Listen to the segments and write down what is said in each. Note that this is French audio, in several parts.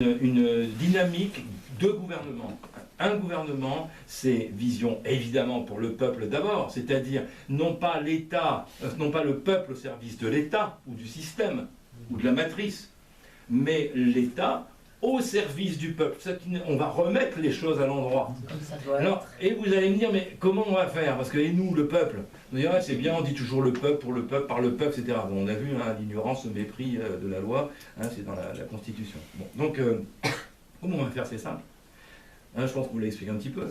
une dynamique de gouvernement. Un gouvernement, c'est vision évidemment pour le peuple d'abord, c'est-à-dire non pas l'État, non pas le peuple au service de l'État ou du système ou de la matrice, mais l'État au service du peuple. On va remettre les choses à l'endroit. Alors, et vous allez me dire, mais comment on va faire? Parce que et nous, le peuple, on dit, c'est bien, on dit toujours le peuple, pour le peuple, par le peuple, etc. Bon, on a vu l'ignorance, le mépris de la loi, c'est dans la Constitution. Bon, donc, comment on va faire? C'est simple. Je pense que vous l'avez expliqué un petit peu.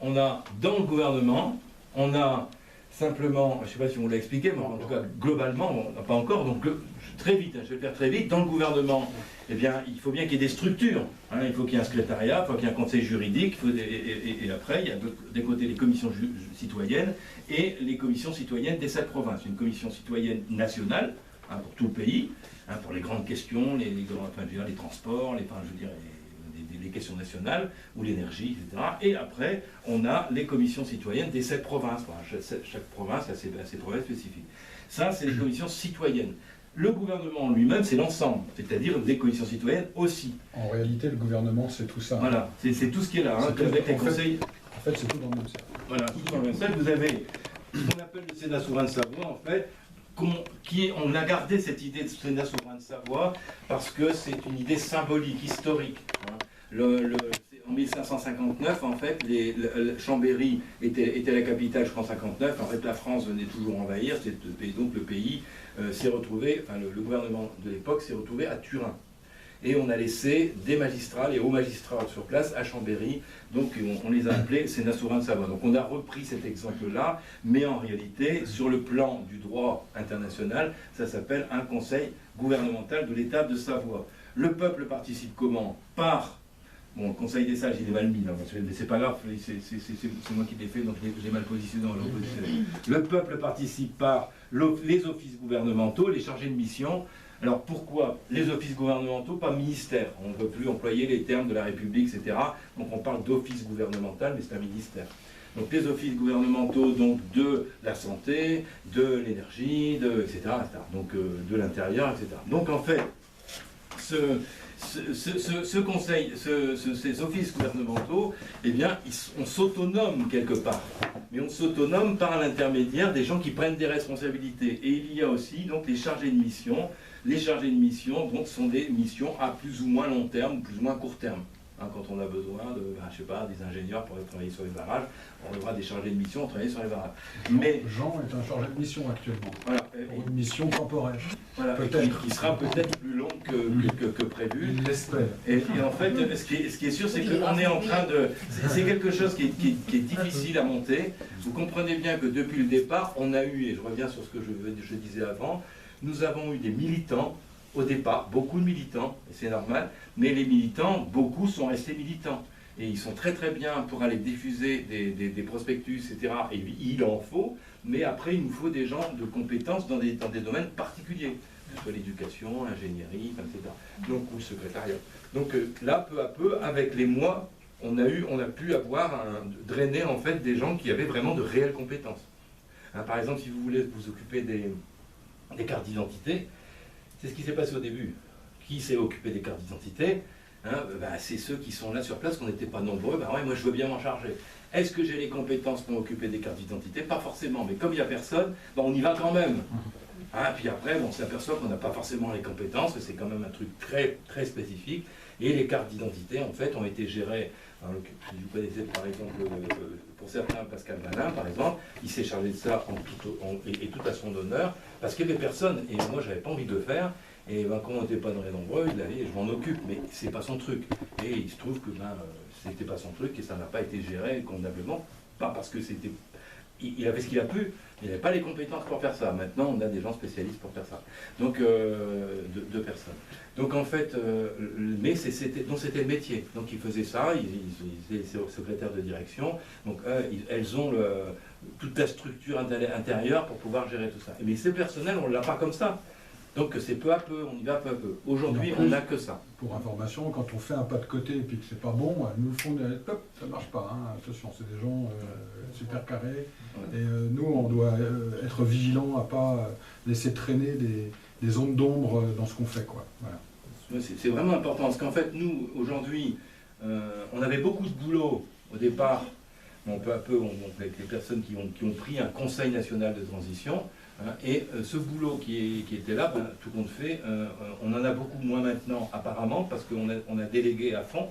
On a, dans le gouvernement, on a simplement, je ne sais pas si on l'a expliqué, mais en tout cas, globalement, on n'a pas encore, donc très vite, je vais le faire très vite, dans le gouvernement, eh bien, il faut bien qu'il y ait des structures, il faut qu'il y ait un secrétariat, il faut qu'il y ait un conseil juridique, et après, il y a des côtés les commissions citoyennes et les commissions citoyennes des 7 provinces. Une commission citoyenne nationale, pour tout le pays, pour les grandes questions, les transports, les questions nationales, ou l'énergie, etc. Et après, on a les commissions citoyennes des 7 provinces. Chaque province a ses provinces spécifiques. Ça, c'est les commissions citoyennes. Le gouvernement lui-même, c'est l'ensemble, c'est-à-dire des commissions citoyennes aussi. En réalité, le gouvernement, c'est tout ça. Voilà, c'est tout ce qui est là, avec les conseils. En fait, c'est tout dans le même cercle. Voilà, tout dans le même cercle. Vous avez ce qu'on appelle le Sénat souverain de Savoie, en fait, on a gardé cette idée de Sénat souverain de Savoie parce que c'est une idée symbolique, historique. En 1559, en fait, Chambéry était la capitale jusqu'en 59. En fait, la France venait toujours envahir, donc le pays s'est retrouvé, le gouvernement de l'époque s'est retrouvé à Turin. Et on a laissé des magistrats, les hauts magistrats sur place à Chambéry, donc on les a appelés Sénat souverain de Savoie. Donc on a repris cet exemple-là, mais en réalité, sur le plan du droit international, ça s'appelle un conseil gouvernemental de l'État de Savoie. Le peuple participe comment? Par... Bon, le Conseil des sages, il est mal mis, là, mais c'est pas grave, c'est moi qui l'ai fait, donc j'ai mal positionné dans l'opposition. Le peuple participe par les offices gouvernementaux, les chargés de mission. Alors pourquoi les offices gouvernementaux, pas ministère? On ne veut plus employer les termes de la République, etc. Donc on parle d'office gouvernemental, mais c'est un ministère. Donc les offices gouvernementaux, donc de la santé, de l'énergie, etc., donc de l'intérieur, etc. Donc en fait, ce conseil, ces offices gouvernementaux, eh bien, on s'autonome quelque part. Mais on s'autonome par l'intermédiaire des gens qui prennent des responsabilités. Et il y a aussi donc les chargés de mission. Les chargés de mission donc, sont des missions à plus ou moins long terme, plus ou moins court terme. Quand on a besoin de, je sais pas, des ingénieurs pour travailler sur les barrages, on aura des chargés de mission pour travailler sur les barrages. Mais Jean est un chargé de mission actuellement. Voilà, pour une mission temporaire. Voilà, qui sera peut-être plus long que prévu. Il l'espère. Et en fait, ce qui est sûr, c'est qu'on est en train de... C'est quelque chose qui est difficile à monter. Vous comprenez bien que depuis le départ, on a eu, et je reviens sur ce que je disais avant, nous avons eu des militants, au départ, beaucoup de militants, et c'est normal, mais les militants, beaucoup sont restés militants. Et ils sont très très bien pour aller diffuser des prospectus, etc. Et il en faut, mais après il nous faut des gens de compétences dans des domaines particuliers, que ce soit l'éducation, l'ingénierie, etc. Donc, ou le secrétariat. Donc là, peu à peu, avec les mois, on a pu drainer en fait des gens qui avaient vraiment de réelles compétences. Par exemple, si vous voulez vous occuper des cartes d'identité, c'est ce qui s'est passé au début. Qui s'est occupé des cartes d'identité? C'est ceux qui sont là sur place, qu'on n'était pas nombreux. Ouais, moi je veux bien m'en charger. Est-ce que j'ai les compétences pour m'occuper des cartes d'identité? Pas forcément, mais comme il n'y a personne, on y va quand même. Puis après, on s'aperçoit qu'on n'a pas forcément les compétences, c'est quand même un truc très, très spécifique. Et les cartes d'identité, en fait, ont été gérées. Si vous connaissez par exemple, pour certains, Pascal Malin, par exemple, il s'est chargé de ça et tout à son honneur, parce qu'il n'y avait personne. Et moi, j'avais pas envie de le faire. Et quand on n'était pas très nombreux, il a dit, je m'en occupe, mais c'est pas son truc. Et il se trouve que c'était pas son truc et ça n'a pas été géré convenablement, pas parce que c'était... Il avait ce qu'il a pu, mais il n'avait pas les compétences pour faire ça. Maintenant, on a des gens spécialistes pour faire ça. Donc, deux personnes. Donc, en fait, mais c'était le métier. Donc, ils faisaient ça, ils étaient secrétaires de direction. Donc, elles ont toute la structure intérieure pour pouvoir gérer tout ça. Mais ce personnel, on ne l'a pas comme ça. Donc c'est peu à peu, on y va peu à peu. Aujourd'hui, on n'a que ça. Pour information, quand on fait un pas de côté et puis que c'est pas bon, nous font des hop, ça marche pas. Attention, c'est des gens super carrés. Ouais. Et nous, on doit être vigilant à pas laisser traîner des zones d'ombre dans ce qu'on fait, quoi. Voilà. C'est vraiment important, parce qu'en fait, nous, aujourd'hui, on avait beaucoup de boulot au départ, bon, peu à peu, avec les personnes qui ont pris un Conseil national de transition, hein, et ce boulot qui était là, ben, tout compte fait, on en a beaucoup moins maintenant, apparemment, parce qu'on a délégué à fond.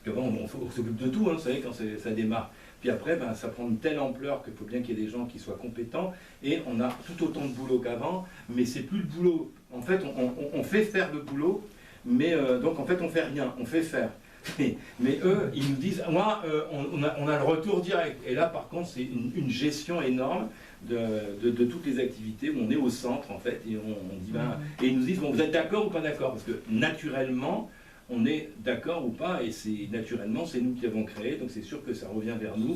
Qu'avant, on s'occupe de tout, hein, vous savez, quand ça démarre. Puis après, ben, ça prend une telle ampleur qu'il faut bien qu'il y ait des gens qui soient compétents, et on a tout autant de boulot qu'avant, mais c'est plus le boulot. En fait, on fait faire le boulot, mais donc en fait, on fait rien, on fait faire. Mais eux, ils nous disent, moi, on a le retour direct. Et là, par contre, c'est une gestion énorme de toutes les activités où on est au centre, en fait, et on dit, ben, et ils nous disent, bon, vous êtes d'accord ou pas d'accord? Parce que naturellement, on est d'accord ou pas, et naturellement, c'est nous qui l'avons créé, donc c'est sûr que ça revient vers nous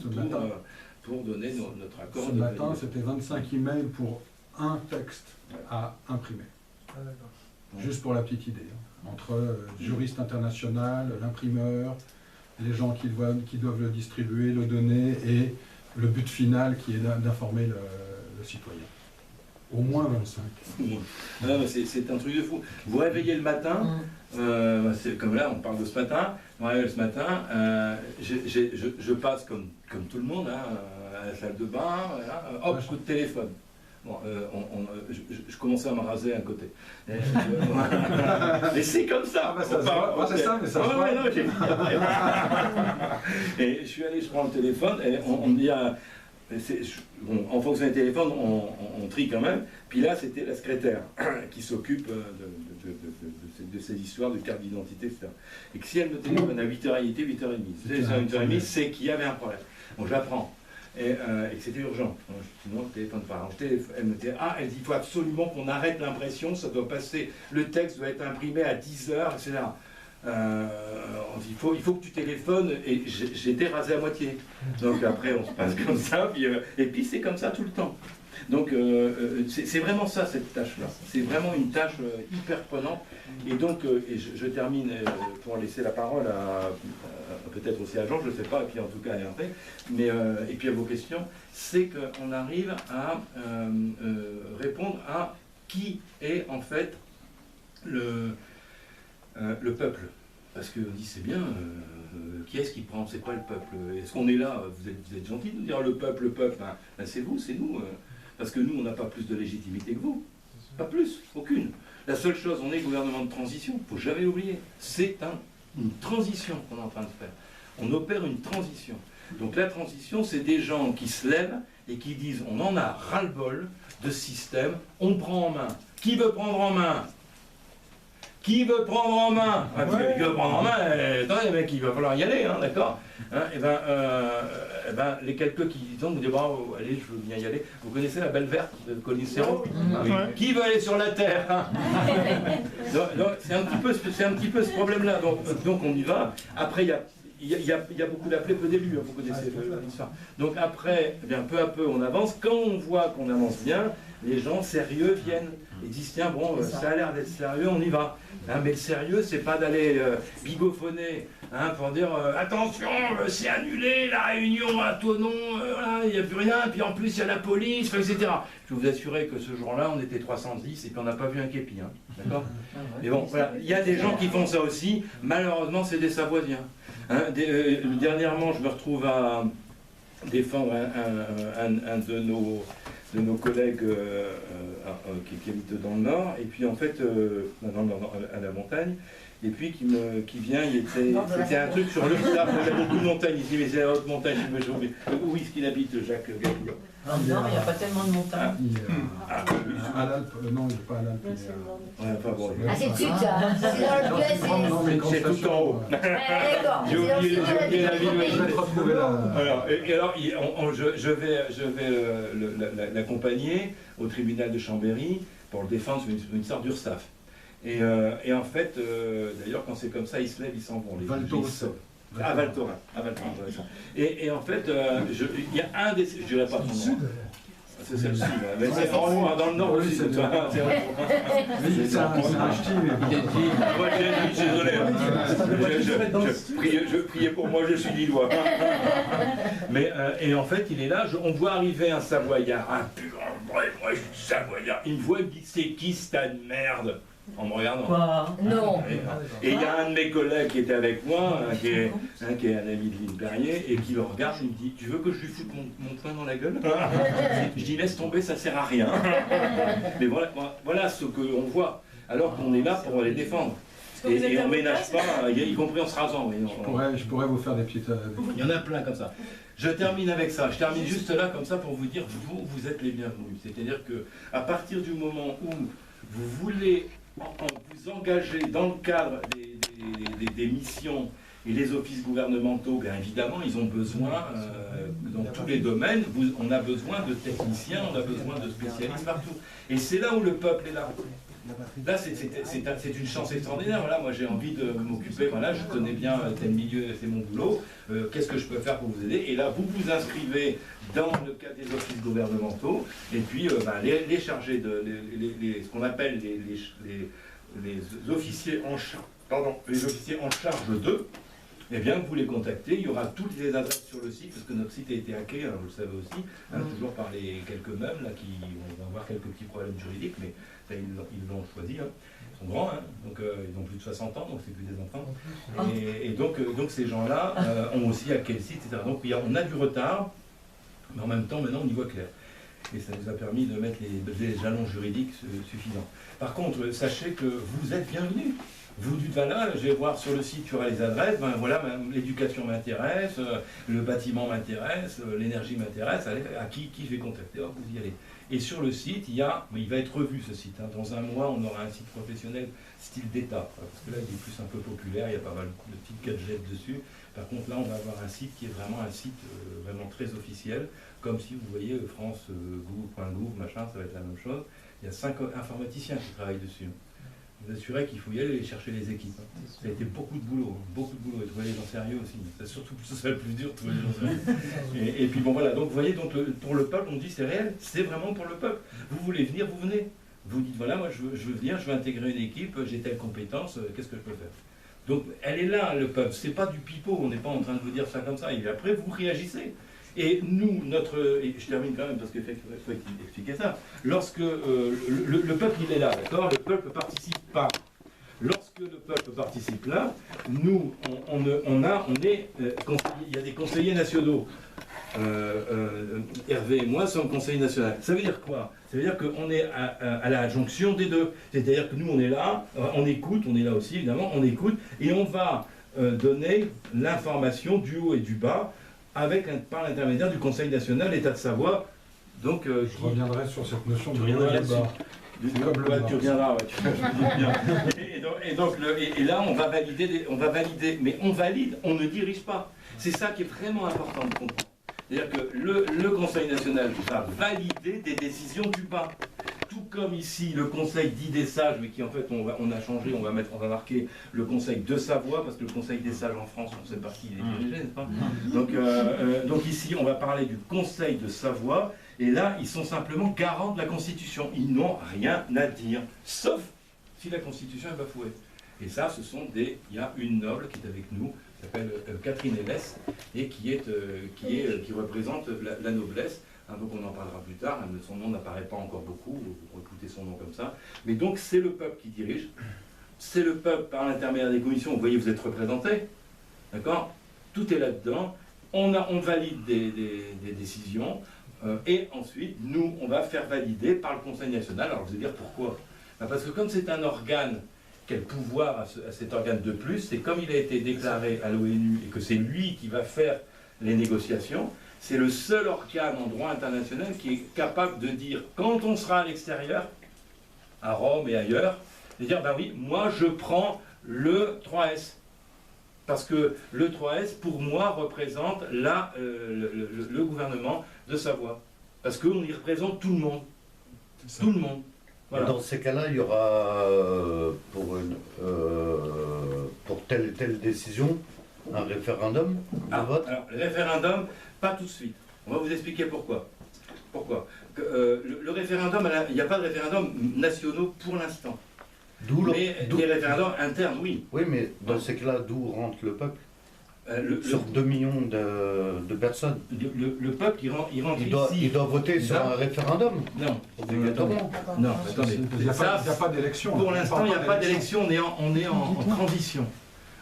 pour donner notre accord. Ce matin, c'était 25 emails pour un texte à imprimer. Juste pour la petite idée. Entre juriste international, l'imprimeur, les gens qui doivent le distribuer, le donner, et le but final qui est d'informer le citoyen. Au moins 25. C'est un truc de fou. Vous réveillez le matin, c'est comme là, on parle de ce matin, on réveille ce matin, je passe comme tout le monde, hein, à la salle de bain, voilà, hop, coup de téléphone. Bon, je commençais à me raser un côté. Mais c'est comme ça. C'est ça, mais ça Et je suis allé, je prends le téléphone, et on me dit... bon, en fonction des téléphones, on trie quand même. Puis là, c'était la secrétaire qui s'occupe de ces histoires de carte d'identité, etc. Et que si elle me téléphone à 8h, il était 8h30. À 8h30, c'est qu'il y avait un problème. Bon, je la prends. Et que c'était urgent. Sinon, le téléphone pas. Elle me dit, elle dit, il faut absolument qu'on arrête l'impression, ça doit passer, le texte doit être imprimé à 10h, etc. On dit, il faut que tu téléphones, et j'étais rasé à moitié. Donc après, on se passe comme ça, et puis c'est comme ça tout le temps. Donc c'est vraiment ça, cette tâche-là. C'est vraiment une tâche hyper prenante. Et donc, je termine pour laisser la parole à peut-être aussi à Jean, je ne sais pas, et puis en tout cas à Hervé, mais, et puis à vos questions, c'est qu'on arrive à répondre à qui est en fait le peuple. Parce qu'on dit, c'est bien, qui est-ce qui prend, c'est quoi le peuple? Est-ce qu'on est là? Vous êtes gentil de nous dire le peuple, ben, c'est vous, c'est nous. Parce que nous, on n'a pas plus de légitimité que vous. Pas plus, aucune. La seule chose, on est gouvernement de transition, il ne faut jamais l'oublier. C'est une transition qu'on est en train de faire. On opère une transition. Donc la transition, c'est des gens qui se lèvent et qui disent, on en a ras-le-bol de ce système, on prend en main. Qui veut prendre en main? Qui veut prendre en main? Qui veut prendre en main, attendez, mec, il va falloir y aller, hein, d'accord, hein, et ben, les quelques qui disent, vous dites, bravo, allez, je veux bien y aller. Vous connaissez la Belle Verte de Colin Serrault? Oui. Qui veut aller sur la Terre, hein? Donc c'est un petit peu ce problème-là. Donc on y va. Après, il y a beaucoup d'appelés, peu d'élus, hein, vous connaissez l'histoire. Donc après, eh bien, peu à peu, on avance. Quand on voit qu'on avance bien, les gens sérieux viennent et disent, tiens, bon, ça a l'air d'être sérieux, on y va. Hein, mais le sérieux, c'est pas d'aller bigophoner, hein, pour dire, attention, c'est annulé, la réunion à Thonon, il n'y a plus rien, puis en plus, il y a la police, etc. Je peux vous assurer que ce jour-là, on était 310 et puis on n'a pas vu un képi, hein, d'accord? Mais bon, voilà, il y a des gens qui font ça aussi, malheureusement, c'est des Savoisiens. Hein, dernièrement, je me retrouve à défendre un de nos collègues qui habite dans le Nord, et puis en fait, à la montagne, et puis qui vient, c'était un truc sur l'Urssaf, il y a beaucoup de montagnes ici, mais c'est la haute montagne, où est-ce qu'il habite, Jacques Gapillon? Non, il n'y a pas tellement de montagnes. À l'Alpe, non, il n'est pas à l'Alpe. C'est dessus, ça. C'est dans le c'est tout en haut. D'accord. J'ai oublié la ville où Je vais te retrouver là. Et alors, je vais l'accompagner au tribunal de Chambéry pour le défendre sur une sorte d'Urssaf. Et en fait, d'ailleurs, quand c'est comme ça, ils se lèvent, ils s'en vont. Val Thorens. À Val Thorens. Et en fait, il y a un des... Je dirais pas son nom. C'est celle-ci, mais c'est en haut, dans le nord aussi. C'est un ch'ti, moi, je suis désolé. Je priais pour moi, je suis lillois. Mais, et en fait, il est là, on voit arriver un Savoyard, un pur, moi je suis Savoyard. Il me voit, il me dit, c'est qui cette merde? en me regardant. Quoi? Non. Et il y a un de mes collègues qui était avec moi, qui est un ami de Lynn Perrier, et qui le regarde, il me dit, tu veux que je lui foute mon poing dans la gueule? Je dis, laisse tomber, ça sert à rien. Mais voilà ce qu'on voit, alors qu'on est là pour les défendre. Et on ne ménage pas, y compris en se rasant. Je pourrais vous faire des petites... Il y en a plein comme ça. Je termine avec ça. Je termine juste là comme ça pour vous dire, vous êtes les bienvenus. C'est-à-dire que à partir du moment où vous voulez vous engager dans le cadre des missions et les offices gouvernementaux, bien évidemment, ils ont besoin, dans tous les domaines, on a besoin de techniciens, on a besoin de spécialistes partout. Et c'est là où le peuple est là. Là, c'est une chance extraordinaire. Là, moi, j'ai envie de m'occuper. Voilà, je connais bien tel milieu, c'est mon boulot. Qu'est-ce que je peux faire pour vous aider? Et là, vous vous inscrivez dans le cadre des offices gouvernementaux. Et puis, les chargés de, ce qu'on appelle les officiers en charge d'eux. Eh bien, vous les contactez, il y aura toutes les adresses sur le site, parce que notre site a été hacké, hein, vous le savez aussi, toujours par les quelques meubles, là, on va avoir quelques petits problèmes juridiques, mais ça, ils l'ont choisi, hein. Ils sont grands, hein, donc ils ont plus de 60 ans, donc c'est plus des enfants. Et donc ces gens-là ont aussi hacké le site, etc. Donc on a du retard, mais en même temps, maintenant, on y voit clair. Et ça nous a permis de mettre les jalons juridiques suffisants. Par contre, sachez que vous êtes bienvenus. Vous dites, voilà, je vais voir sur le site, tu auras les adresses, ben voilà, l'éducation m'intéresse, le bâtiment m'intéresse, l'énergie m'intéresse, à qui je vais contacter, vous y allez. Et sur le site, il va être revu ce site. Hein. Dans un mois, on aura un site professionnel style d'État, parce que là, il est plus un peu populaire, il y a pas mal de petites gadgets dessus. Par contre, là, on va avoir un site qui est vraiment un site vraiment très officiel, comme si vous voyez France.gouv, machin, ça va être la même chose. Il y a 5 informaticiens qui travaillent dessus. Vous assurez qu'il faut y aller chercher les équipes. Ça a été beaucoup de boulot, et trouver les gens sérieux aussi. C'est surtout ça le plus dur, trouver les gens sérieux. Et puis bon voilà, donc vous voyez, donc, pour le peuple, on dit c'est réel, c'est vraiment pour le peuple. Vous voulez venir, vous venez. Vous dites voilà, moi je veux venir, je veux intégrer une équipe, j'ai telle compétence, qu'est-ce que je peux faire? Donc elle est là, le peuple, c'est pas du pipeau, on n'est pas en train de vous dire ça comme ça, et après vous réagissez. Et nous, et je termine quand même parce qu'il faut expliquer ça, lorsque le peuple il est là, d'accord, le peuple participe pas. Lorsque le peuple participe là, nous, il y a des conseillers nationaux. Hervé et moi sommes conseillers nationaux. Ça veut dire quoi? Ça veut dire qu'on est à la jonction des deux. C'est-à-dire que nous, on est là, on écoute, on est là aussi évidemment, on écoute, et on va donner l'information du haut et du bas, par l'intermédiaire du Conseil national État de Savoie. Donc, je reviendrai sur cette notion de tu reviendras, et là on va valider, mais on valide, on ne dirige pas. C'est ça qui est vraiment important de comprendre. C'est-à-dire que le Conseil national va valider des décisions du bas. Tout comme ici, le Conseil dit des sages, mais qui en fait, on a changé, on va marquer le Conseil de Savoie, parce que le Conseil des sages en France, on sait par qui il est dirigé, n'est-ce pas? Donc ici, on va parler du Conseil de Savoie, et là, ils sont simplement garants de la Constitution. Ils n'ont rien à dire, sauf si la Constitution est bafouée. Et ça, il y a une noble qui est avec nous, qui s'appelle Catherine Hélès, et qui représente la noblesse. Donc on en parlera plus tard, son nom n'apparaît pas encore beaucoup, vous écoutez son nom comme ça. Mais donc c'est le peuple qui dirige, c'est le peuple par l'intermédiaire des commissions, vous voyez, vous êtes représentés, d'accord? Tout est là-dedans, on valide des décisions, et ensuite, nous, on va faire valider par le Conseil national. Alors je vais dire pourquoi. Parce que comme c'est un organe, quel pouvoir à cet organe de plus, c'est comme il a été déclaré à l'ONU, et que c'est lui qui va faire les négociations, c'est le seul organe en droit international qui est capable de dire, quand on sera à l'extérieur, à Rome et ailleurs, de dire, ben oui, moi je prends le 3S. Parce que le 3S, pour moi, représente le gouvernement de Savoie. Parce qu'on y représente tout le monde. Tout le monde. Voilà. Dans ces cas-là, il y aura, pour telle décision, un référendum de vote? Alors, le référendum, pas tout de suite. On va vous expliquer pourquoi. Le référendum, il n'y a pas de référendum nationaux pour l'instant. Mais des référendums internes, oui. Oui, mais dans ces cas-là, d'où rentre le peuple? sur 2 millions de personnes. Le peuple, il rentre ici. Il doit voter sur un référendum. Non, Obligatoirement. non, attendez. Il n'y a pas d'élection. Pour l'instant, il n'y a pas d'élection, on est en transition.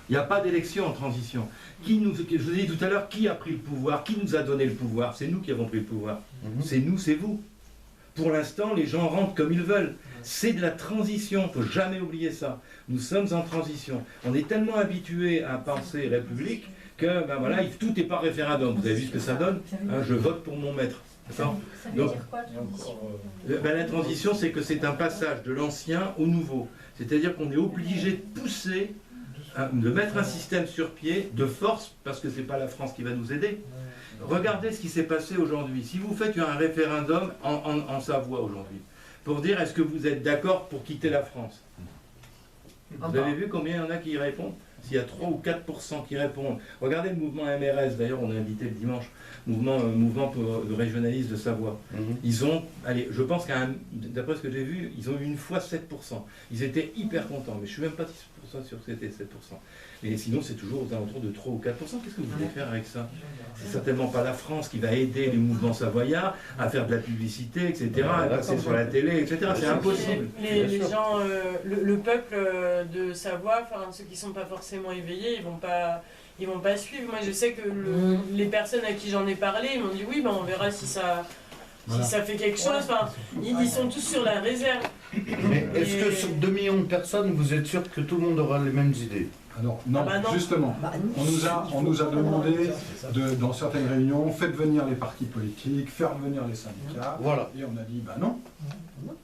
Il n'y a pas d'élection en transition. Je vous ai dit tout à l'heure, qui a pris le pouvoir? Qui nous a donné le pouvoir? C'est nous qui avons pris le pouvoir. C'est nous, c'est vous. Pour l'instant, les gens rentrent comme ils veulent. C'est de la transition, il ne faut jamais oublier ça. Nous sommes en transition. On est tellement habitués à penser République que tout n'est pas référendum. Vous avez vu ce que ça donne? Je vote pour mon maître. Ça veut dire quoi, transition? La transition, c'est que c'est un passage de l'ancien au nouveau. C'est-à-dire qu'on est obligé de pousser, de mettre un système sur pied de force, parce que ce n'est pas la France qui va nous aider. Regardez ce qui s'est passé aujourd'hui. Si vous faites un référendum en Savoie aujourd'hui, pour dire est-ce que vous êtes d'accord pour quitter la France? Vous avez vu combien il y en a qui y répondent? S'il y a 3 ou 4% qui répondent. Regardez le mouvement MRS, d'ailleurs on a invité le dimanche, mouvement de régionalistes de Savoie. Ils ont, allez, je pense d'après ce que j'ai vu, ils ont eu une fois 7%. Ils étaient hyper contents, mais je ne suis même pas 10% sûr que c'était 7%. Et sinon c'est toujours aux alentours de 3 ou 4%. Qu'est-ce que vous voulez faire avec ça? C'est certainement pas la France qui va aider les mouvements savoyards à faire de la publicité, etc., à passer sur la télé, etc. C'est impossible. Les gens, le peuple de Savoie, enfin ceux qui ne sont pas forcément éveillés, ils vont pas suivre. Moi je sais que les personnes à qui j'en ai parlé, ils m'ont dit oui, on verra si ça fait quelque chose. Enfin, ils sont tous sur la réserve. Mais est-ce que sur 2 millions de personnes, vous êtes sûr que tout le monde aura les mêmes idées? Non, justement. On nous a demandé, dans certaines réunions, faites venir les partis politiques, faire venir les syndicats. Voilà. Et on a dit, non.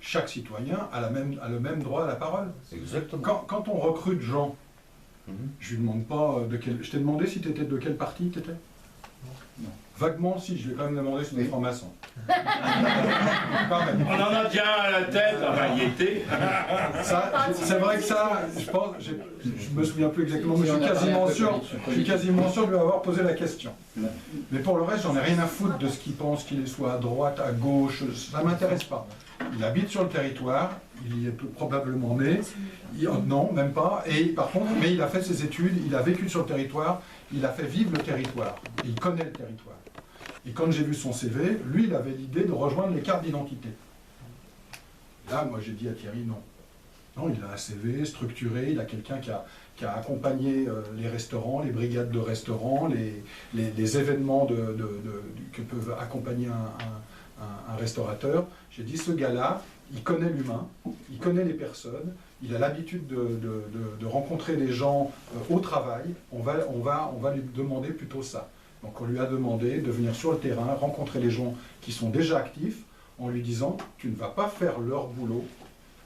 Chaque citoyen a le même droit à la parole. Exactement. Quand on recrute Jean, je lui demande pas de quel... Je t'ai demandé si tu étais de quel parti tu étais? Non. Vaguement, si, je lui ai quand même demandé si tu étais franc-maçon. On en a déjà à la tête, il était. C'est vrai que ça, je me souviens plus exactement, mais je suis quasiment sûr de lui avoir posé la question. Mais pour le reste, j'en ai rien à foutre de ce qu'il pense, qu'il soit à droite, à gauche, ça ne m'intéresse pas. Il habite sur le territoire, il y est probablement né, non, même pas, et par contre, mais il a fait ses études, il a vécu sur le territoire, il a fait vivre le territoire, il connaît le territoire. Et quand j'ai vu son CV, lui, il avait l'idée de rejoindre les cartes d'identité. Là, moi, j'ai dit à Thierry, non. Non, il a un CV structuré, il a quelqu'un qui a accompagné les restaurants, les brigades de restaurants, les événements que peuvent accompagner un restaurateur. J'ai dit, ce gars-là, il connaît l'humain, il connaît les personnes, il a l'habitude de rencontrer les gens au travail, on va lui demander plutôt ça. Donc on lui a demandé de venir sur le terrain, rencontrer les gens qui sont déjà actifs, en lui disant, tu ne vas pas faire leur boulot,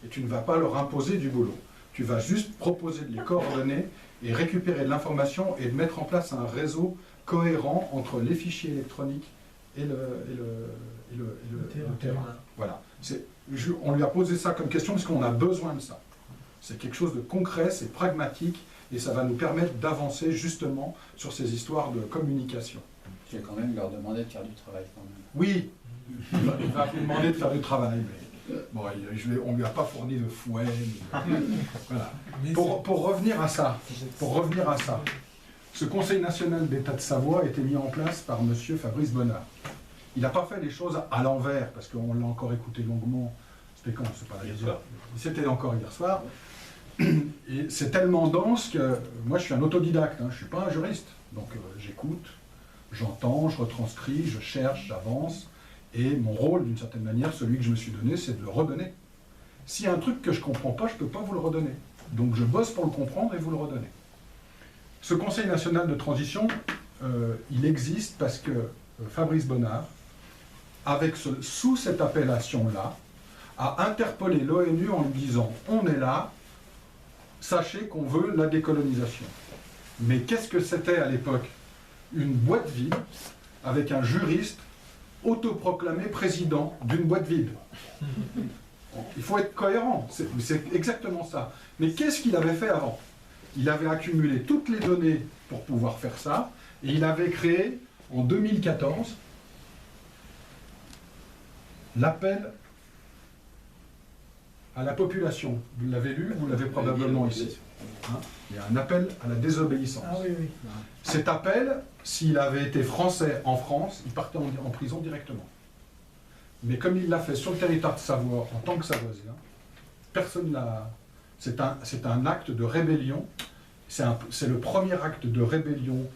et tu ne vas pas leur imposer du boulot. Tu vas juste proposer de les coordonner, et récupérer de l'information, et de mettre en place un réseau cohérent entre les fichiers électroniques et le terrain. Voilà. On lui a posé ça comme question parce qu'on a besoin de ça. C'est quelque chose de concret, c'est pragmatique, et ça va nous permettre d'avancer justement sur ces histoires de communication. Je vais quand même leur demander de faire du travail quand même. Oui, il va vous demander de faire du travail, mais bon, on ne lui a pas fourni de fouet. Voilà. Pour revenir à ça, ce Conseil national d'État de Savoie a été mis en place par M. Fabrice Bonnard. Il n'a pas fait les choses à l'envers, parce qu'on l'a encore écouté longuement. C'était quand? C'est pas hier soir. C'était encore hier soir. Et c'est tellement dense que moi je suis un autodidacte, je ne suis pas un juriste. Donc j'écoute, j'entends, je retranscris, je cherche, j'avance. Et mon rôle, d'une certaine manière, celui que je me suis donné, c'est de le redonner. S'il y a un truc que je ne comprends pas, je ne peux pas vous le redonner. Donc je bosse pour le comprendre et vous le redonner. Ce Conseil national de transition, il existe parce que Fabrice Bonnard, sous cette appellation-là, a interpellé l'ONU en lui disant « On est là, sachez qu'on veut la décolonisation ». Mais qu'est-ce que c'était à l'époque? Une boîte vide avec un juriste autoproclamé président d'une boîte vide. Il faut être cohérent, c'est exactement ça. Mais qu'est-ce qu'il avait fait avant? Il avait accumulé toutes les données pour pouvoir faire ça, et il avait créé, en 2014, l'appel à la population. Vous l'avez lu, vous l'avez probablement ici. Hein, il y a un appel à la désobéissance. Ah oui, oui. Cet appel, s'il avait été français en France, il partait en prison directement. Mais comme il l'a fait sur le territoire de Savoie en tant que Savoisien, personne n'a... C'est un acte de rébellion. C'est le premier acte de rébellion